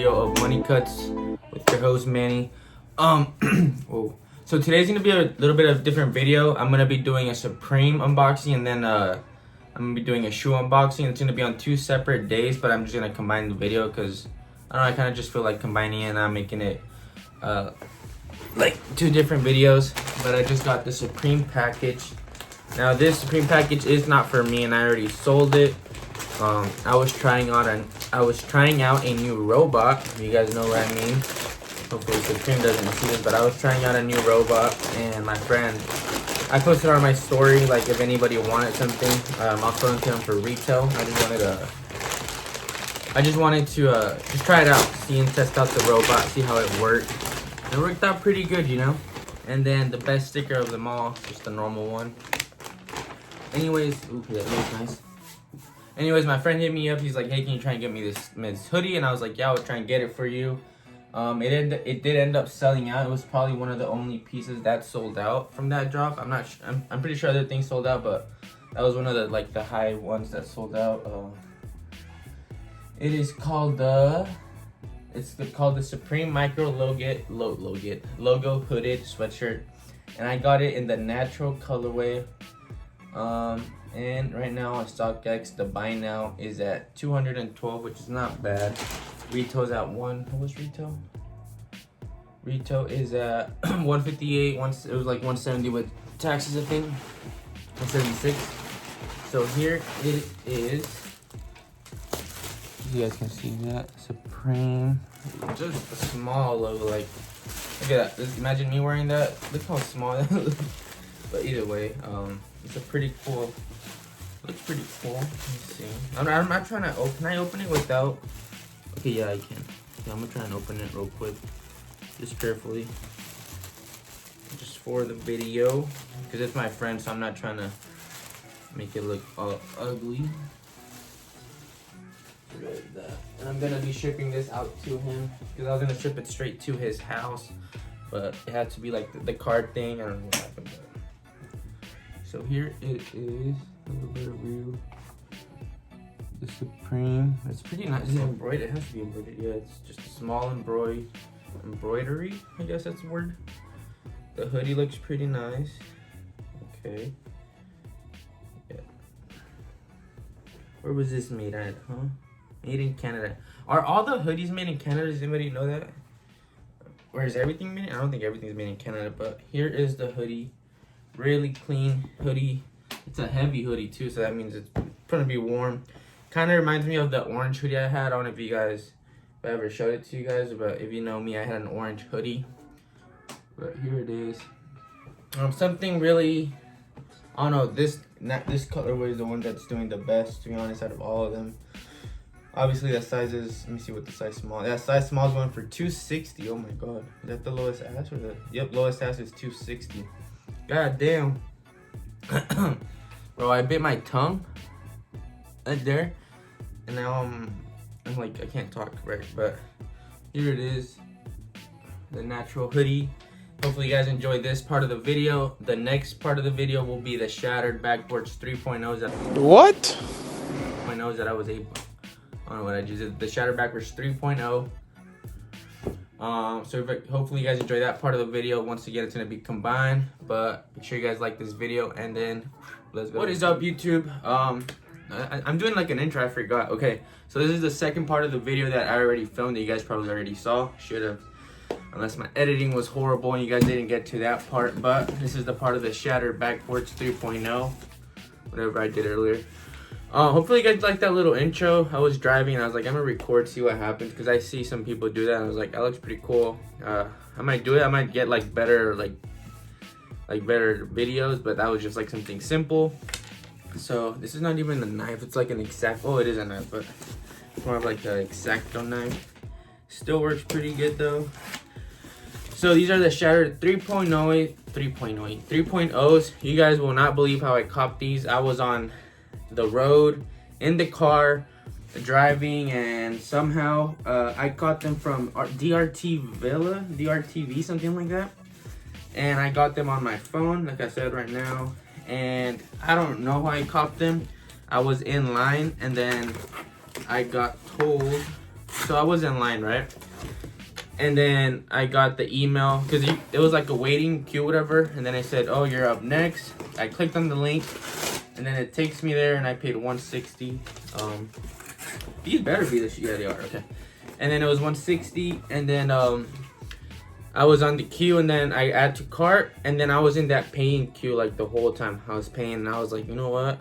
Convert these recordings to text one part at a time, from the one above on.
video of money cuts with your host Manny. Whoa. So today's gonna be a little bit of a different video. I'm gonna be doing a Supreme unboxing, and then I'm gonna be doing a shoe unboxing. It's gonna be on 2 separate days, but I'm just gonna combine the video because I don't know, I kind of just feel like combining it and not making it like 2 different videos. But I just got the Supreme package. Now this Supreme package is not for me, and I already sold it. I was trying out a new robot. You guys know what I mean. Hopefully Supreme doesn't see this, but I was trying out a new robot, and my friend, I posted on my story like if anybody wanted something. I'll sell them to them for retail. I just wanted to just try it out, see and test out the robot, see how it worked. It worked out pretty good, you know. And then the best sticker of them all, just the normal one. Anyways, ooh, that looks nice. Anyways, my friend hit me up. He's like, hey, can you try and get me this hoodie? And I was like, yeah, I'll try and get it for you. It did end up selling out. It was probably one of the only pieces that sold out from that drop. I'm pretty sure other things sold out, but that was one of the high ones that sold out. It is called the Supreme Micro Logo Hooded Sweatshirt, and I got it in the natural colorway. And right now on StockX, the buy now is at $212, which is not bad. Retail's at what was retail? Retail is at $158. It was like $170 with taxes, I think. $176. So here it is. You guys can see that Supreme. Just a small logo. Like, look at that. Just imagine me wearing that. Look how small that looks. But either way, it's a pretty cool. Looks pretty cool. Let me see. I'm not trying to open. Can I open it without? Okay, yeah, I can. Yeah, I'm gonna try and open it real quick, just carefully, just for the video, because it's my friend, so I'm not trying to make it look all ugly. Like that. And I'm gonna be shipping this out to him because I was gonna ship it straight to his house, but it had to be like the card thing. I don't know what happened. So here it is. A little bit of real. The Supreme. It's pretty nice. It's embroidered. It has to be embroidered. Yeah, it's just a small embroidery. I guess that's the word. The hoodie looks pretty nice. Okay. Yeah. Where was this made at, huh? Made in Canada. Are all the hoodies made in Canada? Does anybody know that? Or is everything made? I don't think everything's made in Canada, but here is the hoodie. Really clean hoodie. It's a heavy hoodie too, so that means it's gonna be warm. Kind of reminds me of the orange hoodie I had. I don't know if I ever showed it to you guys, but if you know me, I had an orange hoodie. But here it is. Something really, I don't know. This colorway is the one that's doing the best, to be honest, out of all of them. Obviously, the sizes. Let me see what the size small. That size small is going for $260. Oh my god, is that the lowest ass or the? Yep, lowest ass is $260. God damn. Bro, I bit my tongue right there, and now I'm like, I can't talk right, but here it is, the natural hoodie. Hopefully you guys enjoyed this part of the video. The next part of the video will be the shattered backboards 3.0s that I was able, I don't know what I just did. The shattered backboards 3.0. So hopefully you guys enjoy that part of the video. Once again, it's gonna be combined, but make sure you guys like this video, and then let's go. What is up, YouTube? I'm doing like an intro. I forgot. Okay, so this is the second part of the video that I already filmed that you guys probably already saw. Should have, unless my editing was horrible and you guys didn't get to that part. But this is the part of the shattered backboards 3.0, whatever I did earlier. Hopefully you guys like that little intro. I was driving and I was like, I'm gonna record, see what happens, because I see some people do that and I was like, that looks pretty cool. I might do it. I might get like better better videos, but that was just like something simple. So this is not even a knife. It's like an oh, it is a knife, but it's more of like an X-Acto knife. Still works pretty good though. So these are the shattered 3.0s. You guys will not believe how I copped these. I was on the road in the car driving, and somehow I got them from DRTV, something like that, and I got them on my phone, like I said right now, and I don't know how I copped them. I was in line, and then I got told So I was in line, right? And then I got the email because it was like a waiting queue, whatever. And then I said, "Oh, you're up next." I clicked on the link, and then it takes me there, and I paid $160. These better be this. Yeah, they are. Okay. And then it was $160, and then I was on the queue, and then I add to cart, and then I was in that paying queue like the whole time. I was paying, and I was like, you know what?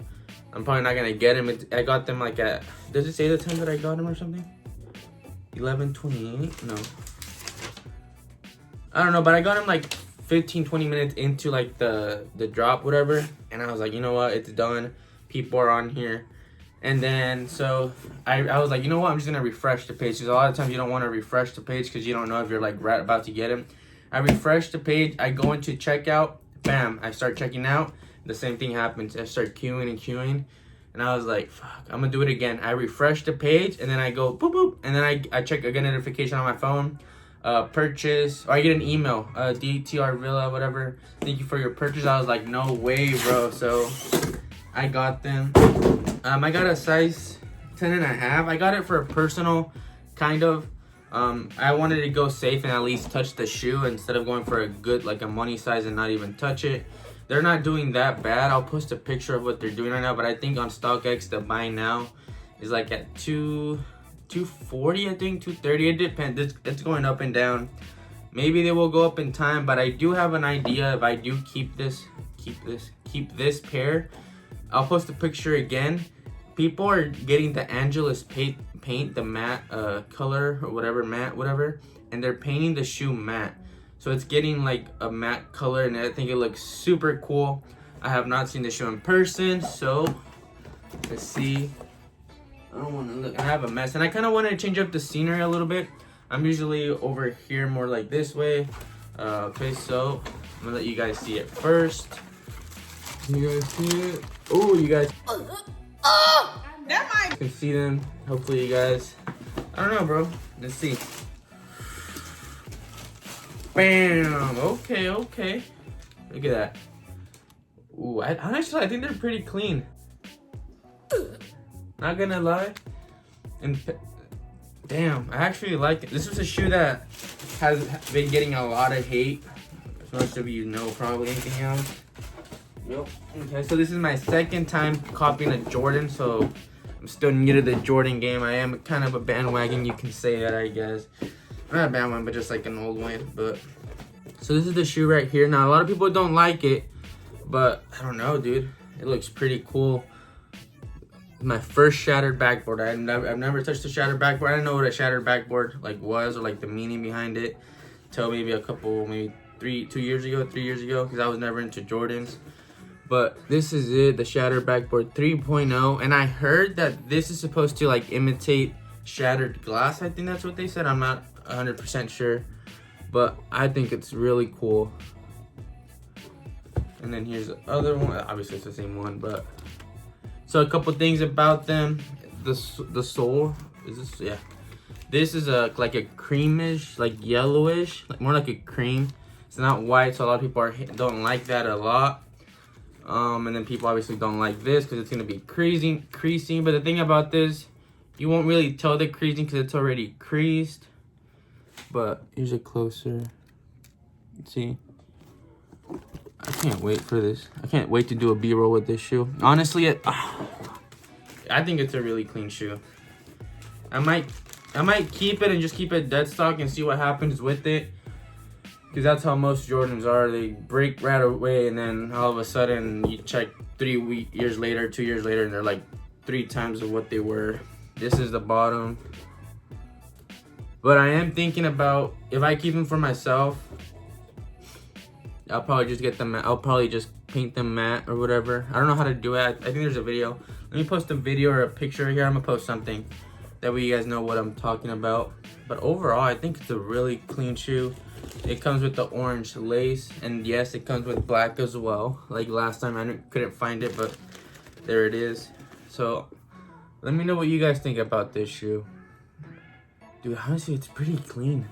I'm probably not gonna get them. I got them like at, does it say the time that I got them or something? 11:28? No. I don't know, but I got them like 15-20 minutes into like the drop, whatever. And I was like, you know what? It's done. People are on here. And then so I was like, you know what? I'm just gonna refresh the page because a lot of times you don't want to refresh the page because you don't know if you're like right about to get them. I refresh the page. I go into checkout. Bam! I start checking out. The same thing happens. I start queuing and queuing, and I was like, fuck, I'm gonna do it again. I refresh the page, and then I go boop boop, and then I check, I get a notification on my phone, purchase, or I get an email, DTR Villa, whatever. Thank you for your purchase. I was like, no way, bro. So I got them. I got a size 10.5. I got it for a personal, kind of. I wanted to go safe and at least touch the shoe instead of going for a good, like a money size and not even touch it. They're not doing that bad. I'll post a picture of what they're doing right now, but I think on StockX the buy now is like at $240, I think $230. It depends. It's going up and down. Maybe they will go up in time, but I do have an idea. If I do keep this pair, I'll post a picture again. People are getting the Angelus paint, the matte color or whatever, matte whatever, and they're painting the shoe matte. So it's getting like a matte color, and I think it looks super cool. I have not seen the shoe in person, so let's see. I don't want to look. I have a mess, and I kind of want to change up the scenery a little bit. I'm usually over here more like this way. Okay, so I'm gonna let you guys see it first. Can you guys see it? Oh, you guys. You can see them. Hopefully, you guys. I don't know, bro. Let's see. Bam! Okay. Look at that. Ooh, honestly, I think they're pretty clean. Not gonna lie. And damn, I actually like it. This is a shoe that has been getting a lot of hate. As most of you know, probably. Anything else? Nope. Okay, so this is my second time copying a Jordan, so I'm still new to the Jordan game. I am kind of a bandwagon, you can say that, I guess. Not a bad one, but just like an old one. But so this is the shoe right here. Now a lot of people don't like it, but I don't know, dude. It looks pretty cool. My first shattered backboard. I've never touched a shattered backboard. I didn't know what a shattered backboard like was, or like the meaning behind it, till maybe 3 years ago, because I was never into Jordans. But this is it, the shattered backboard 3.0, and I heard that this is supposed to like imitate shattered glass. I think that's what they said. I'm not 100% sure, but I think it's really cool. And then here's the other one. Obviously it's the same one, but so a couple things about them. The sole is this, yeah. This is like a creamish, like yellowish, like more like a cream. It's not white, so a lot of people don't like that a lot. And then people obviously don't like this because it's gonna be creasing. But the thing about this, you won't really tell the creasing because it's already creased. But here's a closer. See, I can't wait for this. I can't wait to do a B-roll with this shoe. Honestly, I think it's a really clean shoe. I might keep it and just keep it dead stock and see what happens with it. Because that's how most Jordans are. They break right away, and then all of a sudden you check 2 years later, and they're like 3 times of what they were. This is the bottom. But I am thinking about, if I keep them for myself, I'll probably just get them. I'll probably just paint them matte or whatever. I don't know how to do it. I think there's a video. Let me post a video or a picture here. I'm gonna post something. That way you guys know what I'm talking about. But overall, I think it's a really clean shoe. It comes with the orange lace, and yes, it comes with black as well. Like last time, I couldn't find it, but there it is. So let me know what you guys think about this shoe. Dude, honestly, it's pretty clean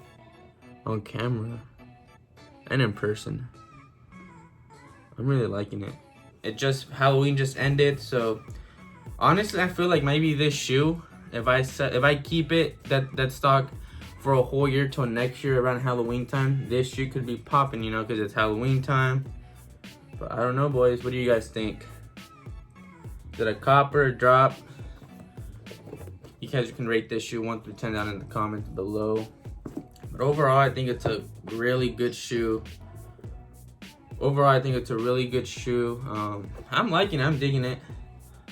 on camera and in person. I'm really liking it. Halloween just ended, so honestly, I feel like maybe this shoe if I keep it that stock for a whole year till next year around Halloween time, this shoe could be popping, you know, because it's Halloween time. But I don't know, boys. What do you guys think? Is it a cop or a drop? You guys can rate this shoe 1 through 10 down in the comments below. But overall, I think it's a really good shoe. I'm liking it. I'm digging it.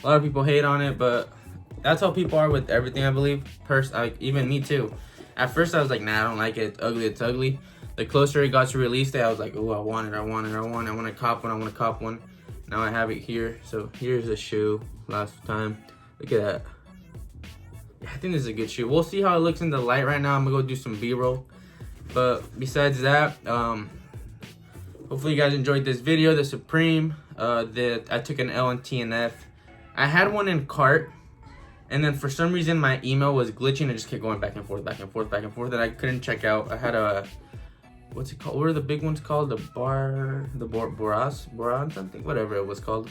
A lot of people hate on it, but that's how people are with everything, I believe. Even me too. At first, I was like, nah, I don't like it. It's ugly. The closer it got to release day, I was like, oh, I want to cop one. Now I have it here. So here's the shoe last time. Look at that. I think this is a good shoe. We'll see how it looks in the light right now. I'm gonna go do some B-roll. But besides that, hopefully you guys enjoyed this video. The Supreme, I took an L and TNF. I had one in cart, and then for some reason my email was glitching and just kept going back and forth, and I couldn't check out. I had a, what's it called? What are the big ones called? Boran something, whatever it was called.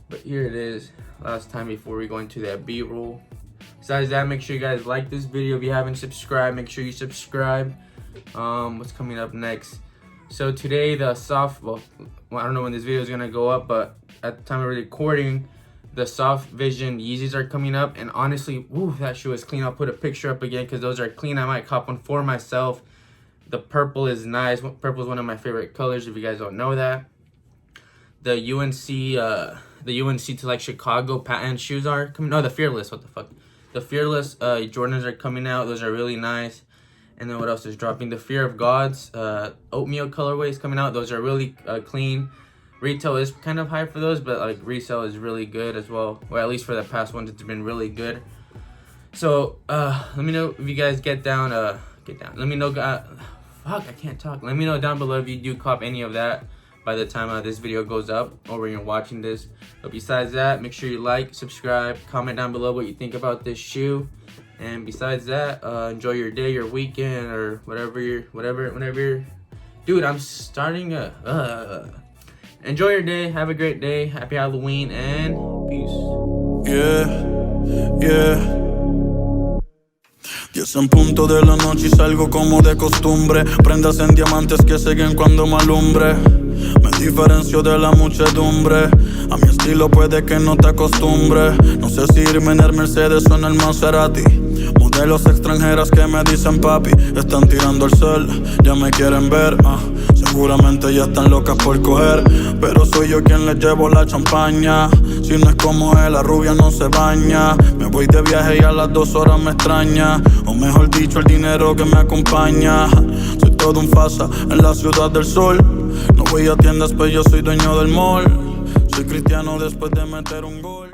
But here it is, last time before we go into that B-roll. Besides that, make sure you guys like this video. If you haven't subscribed, make sure you subscribe. What's coming up next? So today the well, I don't know when this video is gonna go up, but at the time of recording, the Soft Vision Yeezys are coming up, and honestly, woo, that shoe is clean. I'll put a picture up again because those are clean. I might cop one for myself. The purple is nice. Purple is one of my favorite colors, if you guys don't know that. The UNC to like Chicago patent shoes are coming. No, the Fearless. What the fuck? The Fearless Jordans are coming out. Those are really nice. And then what else is dropping? The Fear of Gods oatmeal colorway is coming out. Those are really clean. Retail is kind of high for those, but like resale is really good as well. Or at least for the past ones, it's been really good. So let me know if you guys get down. Let me know. Fuck, I can't talk. Let me know down below if you do cop any of that by the time this video goes up or when you're watching this. But besides that, make sure you like, subscribe, comment down below what you think about this shoe. And besides that, enjoy your day, your weekend, or whatever whenever you're. Dude, I'm starting enjoy your day, have a great day, happy Halloween, and peace. Yeah. 10 en punto de la noche y salgo como de costumbre. Prendas en diamantes que siguen cuando me alumbre. Me diferencio de la muchedumbre. A mi estilo puede que no te acostumbres. No sé si irme en el Mercedes o en el Maserati. Modelos extranjeras que me dicen papi. Están tirando el cel, ya me quieren ver. Seguramente ya están locas por coger. Pero soy yo quien les llevo la champaña. Si no es como él, la rubia no se baña. Me voy de viaje y a las 2 horas me extraña. O mejor dicho, el dinero que me acompaña. Soy todo un fasa en la ciudad del sol. No voy a tiendas, pero yo soy dueño del mall. Soy cristiano después de meter un gol.